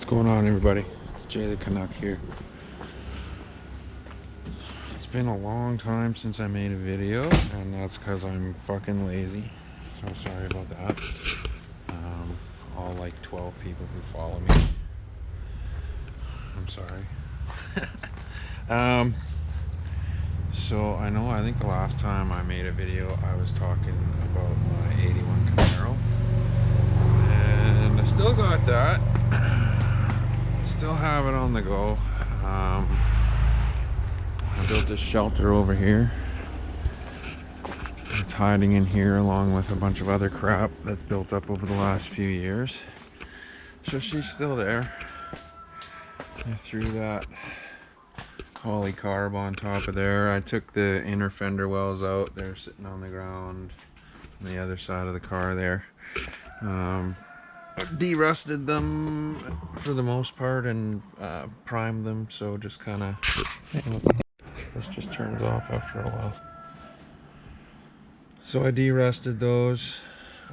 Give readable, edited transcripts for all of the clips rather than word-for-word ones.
going on, everybody? It's Jay the Canuck here. It's been a long time since I made a video, and that's because I'm fucking lazy. So sorry about that. All like 12 people who follow me, I'm sorry. So I think the last time I made a video I was talking about my 81 Camaro, and I still got that. Still have it on the go. I built this shelter over here. It's hiding in here along with a bunch of other crap that's built up over the last few years. So she's still there. I threw that polycarb on top of there. I took the inner fender wells out. They're sitting on the ground on the other side of the car there. De-rusted them for the most part and primed them, so just kind of... This just turns off after a while. So I de-rusted those,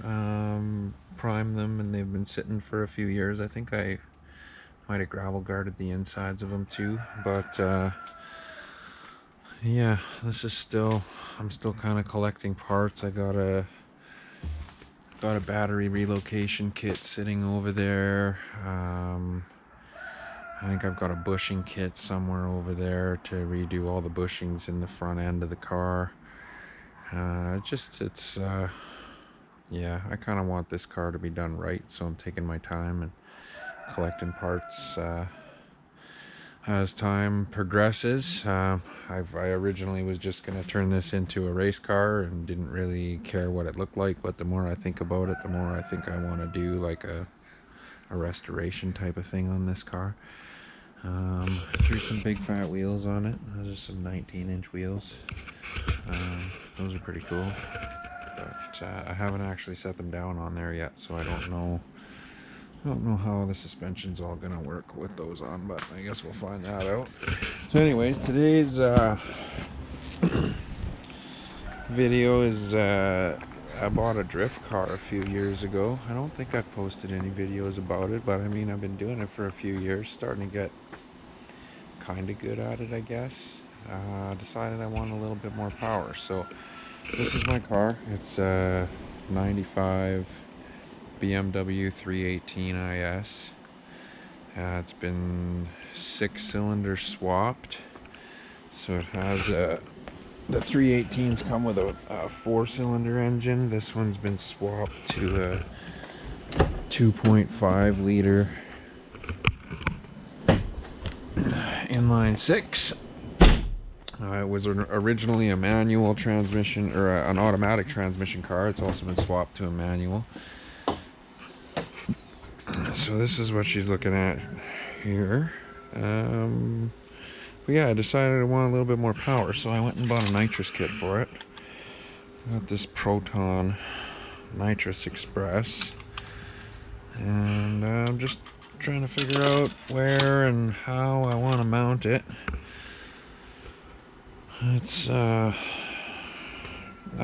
primed them, and they've been sitting for a few years. I think I might have gravel guarded the insides of them too, but yeah, this is still... I'm still kind of collecting parts. I got a battery relocation kit sitting over there. I think I've got a bushing kit somewhere over there to redo all the bushings in the front end of the car. Yeah, I kind of want this car to be done right, so I'm taking my time and collecting parts as time progresses. I originally was just going to turn this into a race car and didn't really care what it looked like, but the more I think about it, the more I think I want to do like a restoration type of thing on this car. I threw some big fat wheels on it. Those are some 19-inch wheels. Those are pretty cool, but I haven't actually set them down on there yet, so I don't know how the suspension's all gonna work with those on, but I guess we'll find that out. So anyways, today's video is I bought a drift car a few years ago. I don't think I've posted any videos about it, but I mean, I've been doing it for a few years, starting to get kind of good at it, I guess. Decided I want a little bit more power, so this is my car. It's a 95 BMW 318 IS. It's been 6-cylinder swapped, so it has the 318s come with a 4-cylinder engine. This one's been swapped to a 2.5 liter inline 6. It was originally a manual transmission, or an automatic transmission car. It's also been swapped to a manual. So this is what she's looking at here. But yeah, I decided I want a little bit more power, so I went and bought a nitrous kit for it. Got this Proton Nitrous Express, and I'm just trying to figure out where and how I want to mount it. It's I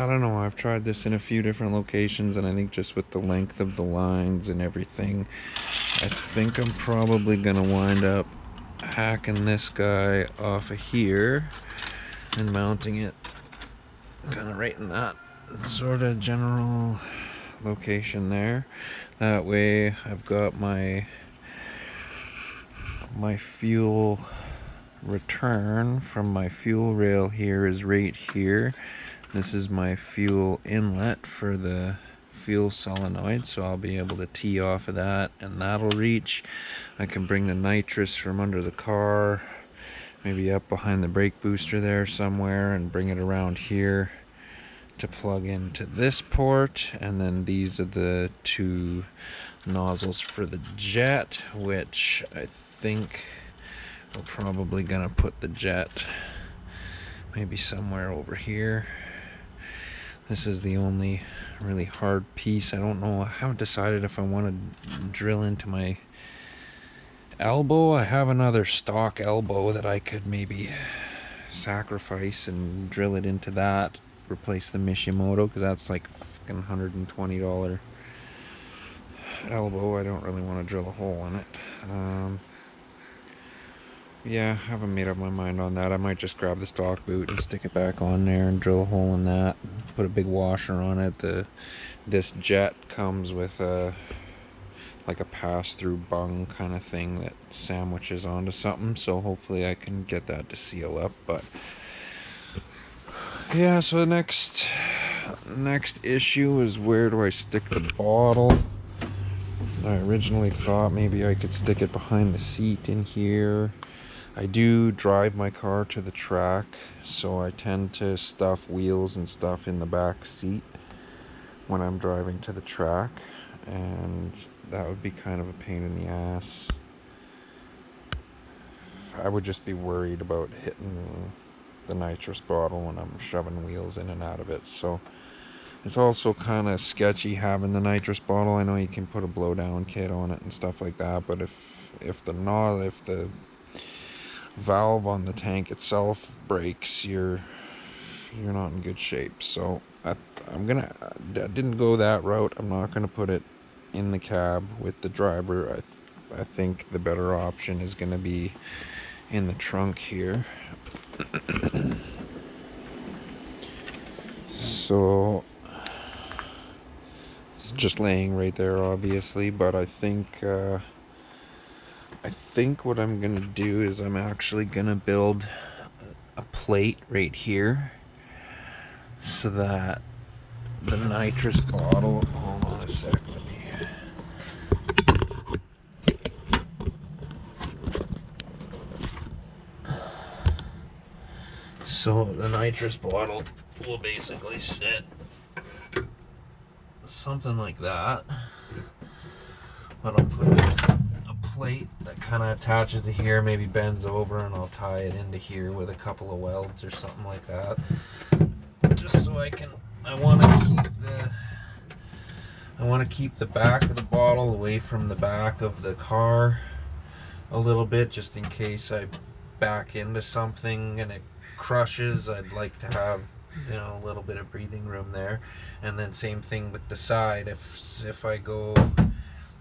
don't know, I've tried this in a few different locations, and I think just with the length of the lines and everything, I think I'm probably gonna wind up hacking this guy off of here and mounting it kind of right in that sort of general location there. That way I've got my fuel return from my fuel rail here is right here. This is my fuel inlet for the fuel solenoid, so I'll be able to tee off of that, and that'll reach. I can bring the nitrous from under the car, maybe up behind the brake booster there somewhere, and bring it around here to plug into this port. And then these are the two nozzles for the jet, which I think we're probably gonna put the jet maybe somewhere over here. This is the only really hard piece. I don't know, I haven't decided if I want to drill into my elbow. I have another stock elbow that I could maybe sacrifice and drill it into that, replace the Mishimoto, because that's like fucking $120 elbow. I don't really want to drill a hole in it. Yeah, I haven't made up my mind on that. I might just grab the stock boot and stick it back on there and drill a hole in that. Put a big washer on it. This jet comes with a like a pass-through bung kind of thing that sandwiches onto something, so hopefully I can get that to seal up. But yeah, so the next issue is, where do I stick the bottle? I originally thought maybe I could stick it behind the seat in here. I do drive my car to the track, so I tend to stuff wheels and stuff in the back seat when I'm driving to the track, and that would be kind of a pain in the ass. I would just be worried about hitting the nitrous bottle when I'm shoving wheels in and out of it. So it's also kind of sketchy having the nitrous bottle. I know you can put a blowdown kit on it and stuff like that, but if the valve on the tank itself breaks, you're not in good shape. So I didn't go that route. I'm not gonna put it in the cab with the driver. I think the better option is gonna be in the trunk here. So it's just laying right there, obviously, but I think what I'm gonna do is I'm actually gonna build a plate right here so that the nitrous bottle, hold on a sec, so the nitrous bottle will basically sit something like that, but I'll put a plate that kind of attaches to here, maybe bends over, and I'll tie it into here with a couple of welds or something like that, just so I want to keep the back of the bottle away from the back of the car a little bit, just in case I back into something and it crushes. I'd like to have, a little bit of breathing room there. And then same thing with the side. If I go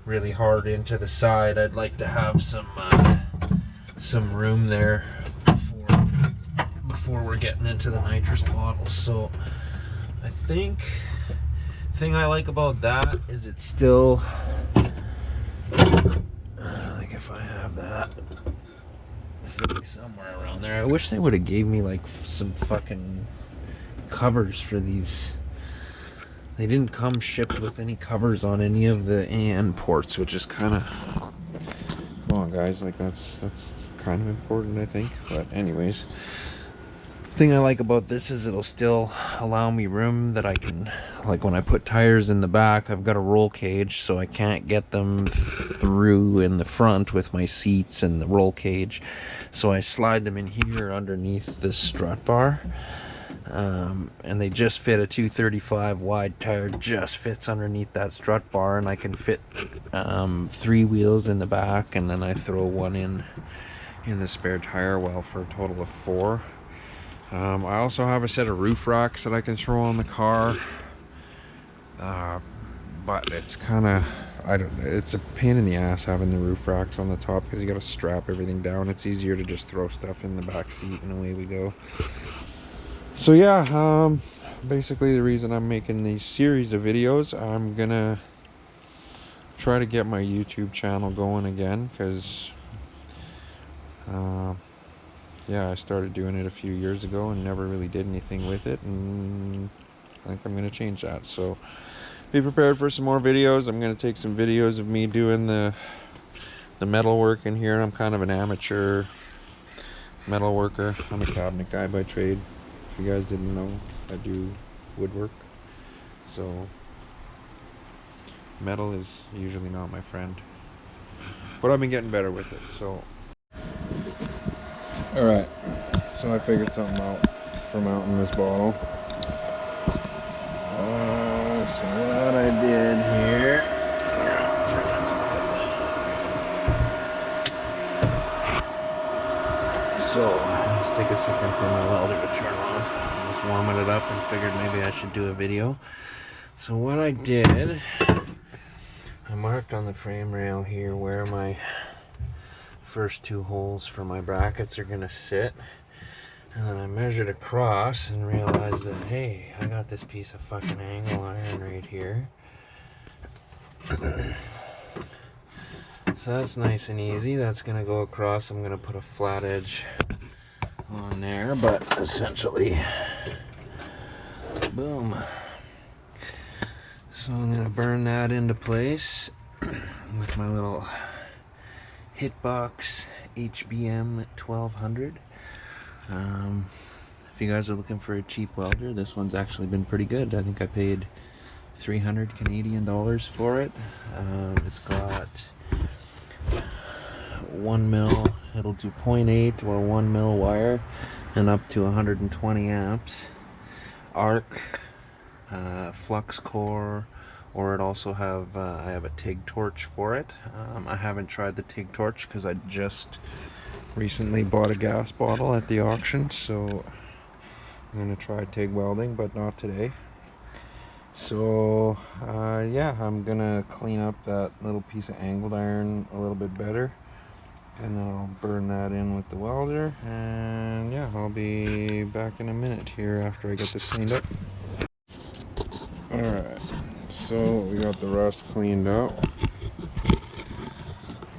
really hard into the side, I'd like to have some room there before we're getting into the nitrous bottle. So I think the thing I like about that is it's still, like, if I have that sitting somewhere around there. I wish they would have gave me like some fucking covers for these. They didn't come shipped with any covers on any of the AN ports, which is kind of, come on guys, like that's kind of important, I think. But anyways, the thing I like about this is it'll still allow me room that I can, like when I put tires in the back, I've got a roll cage, so I can't get them through in the front with my seats and the roll cage, so I slide them in here underneath this strut bar. And they just fit, a 235 wide tire just fits underneath that strut bar, and I can fit 3 wheels in the back, and then I throw one in the spare tire well for a total of 4. I also have a set of roof racks that I can throw on the car, but it's kind of, it's a pain in the ass having the roof racks on the top, because you got to strap everything down. It's easier to just throw stuff in the back seat and away we go. So yeah, basically the reason I'm making these series of videos, I'm gonna try to get my YouTube channel going again, because yeah, I started doing it a few years ago and never really did anything with it, and I think I'm gonna change that. So be prepared for some more videos. I'm gonna take some videos of me doing the metal work in here. I'm kind of an amateur metal worker. I'm a cabinet guy by trade. If you guys didn't know, I do woodwork, so metal is usually not my friend, but I've been getting better with it. So alright, so I figured something out for mounting this bottle. So what I did here, so let's take a second for my welder to turn off. I was warming it up and figured maybe I should do a video. So what I did, I marked on the frame rail here where my first 2 holes for my brackets are gonna sit. And then I measured across and realized that, hey, I got this piece of fucking angle iron right here. So that's nice and easy. That's gonna go across. I'm gonna put a flat edge on there, but essentially, boom. So I'm gonna burn that into place with my little Hitbox HBM 1200. If you guys are looking for a cheap welder, this one's actually been pretty good. I think I paid 300 Canadian dollars for it. It's got 1 mil, it'll do 0.8 or 1 mil wire and up to 120 amps. Arc, flux core, or it also have, I have a TIG torch for it. I haven't tried the TIG torch because I just recently bought a gas bottle at the auction, so I'm gonna try TIG welding, but not today. So yeah, I'm gonna clean up that little piece of angled iron a little bit better, and then I'll burn that in with the welder, and yeah, I'll be back in a minute here after I get this cleaned up. Alright, so we got the rust cleaned up.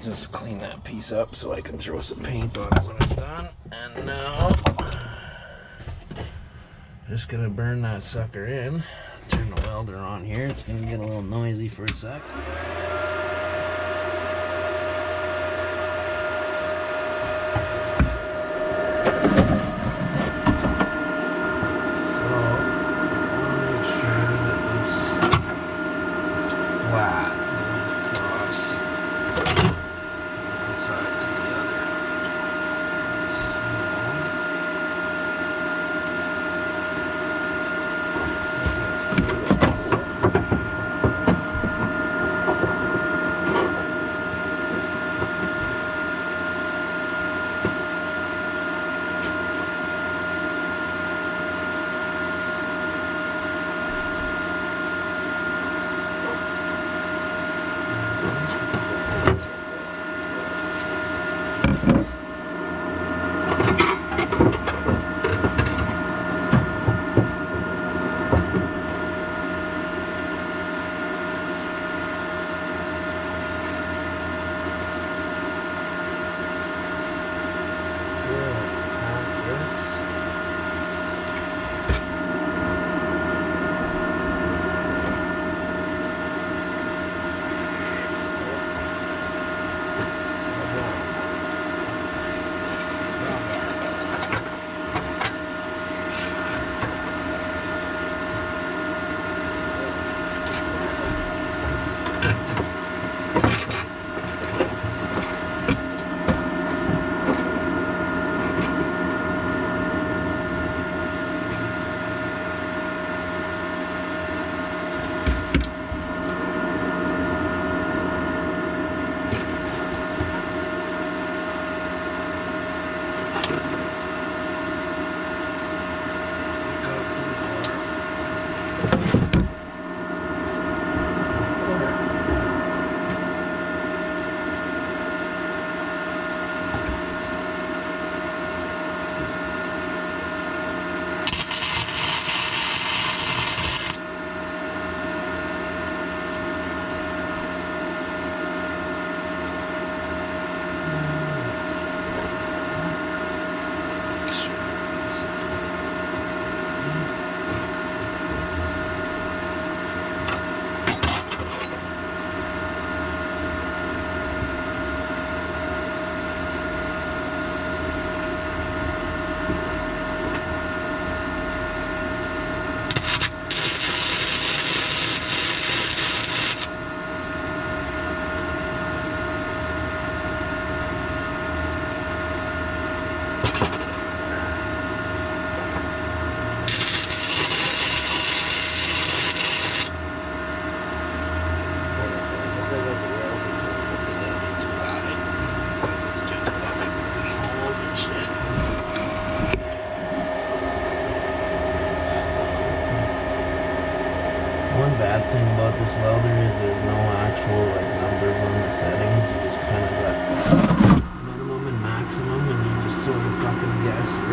Just clean that piece up so I can throw some paint on it when it's done. And now, just gonna burn that sucker in. Turn the welder on here. It's gonna get a little noisy for a sec.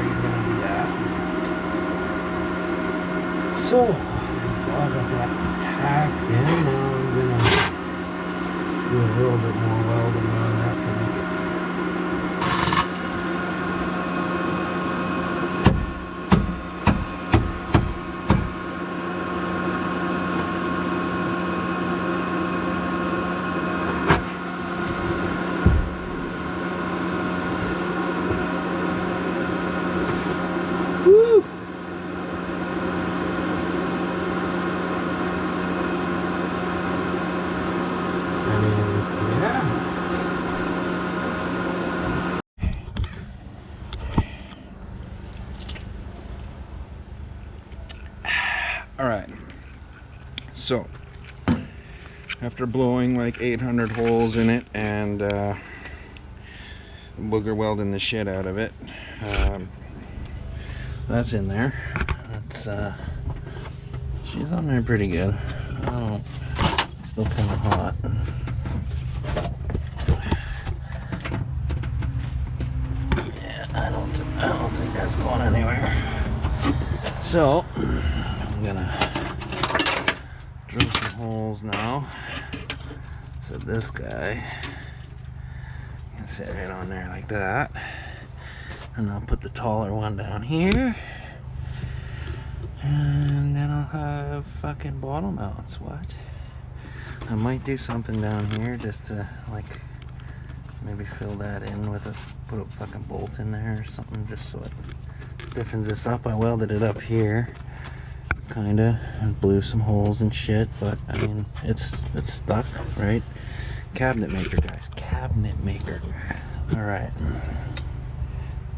you're gonna be at. So, I got that tacked in. Now I'm gonna do a little bit more welding on that to make it. Woo! I mean, yeah. All right. So, after blowing like 800 holes in it and booger welding the shit out of it, that's in there. That's she's on there pretty good. Oh, it's still kind of hot. Yeah, I don't think that's going anywhere. So I'm gonna drill some holes now, so this guy can sit right on there like that, and I'll put the taller one down here, and then I'll have fucking bottle mounts. What? I might do something down here just to like maybe fill that in with put a fucking bolt in there or something, just so it stiffens this up. I welded it up here kinda and blew some holes and shit, but I mean it's stuck, right? Cabinet maker, guys, cabinet maker. All right,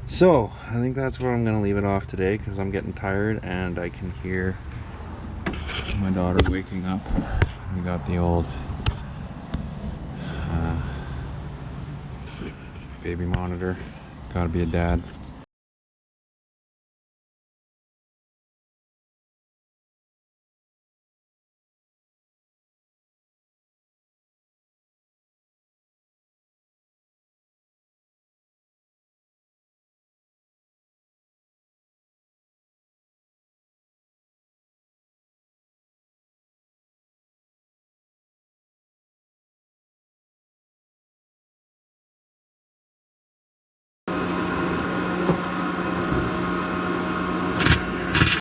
so I think that's where I'm gonna leave it off today, because I'm getting tired and I can hear my daughter waking up. We got the old baby monitor. Gotta be a dad.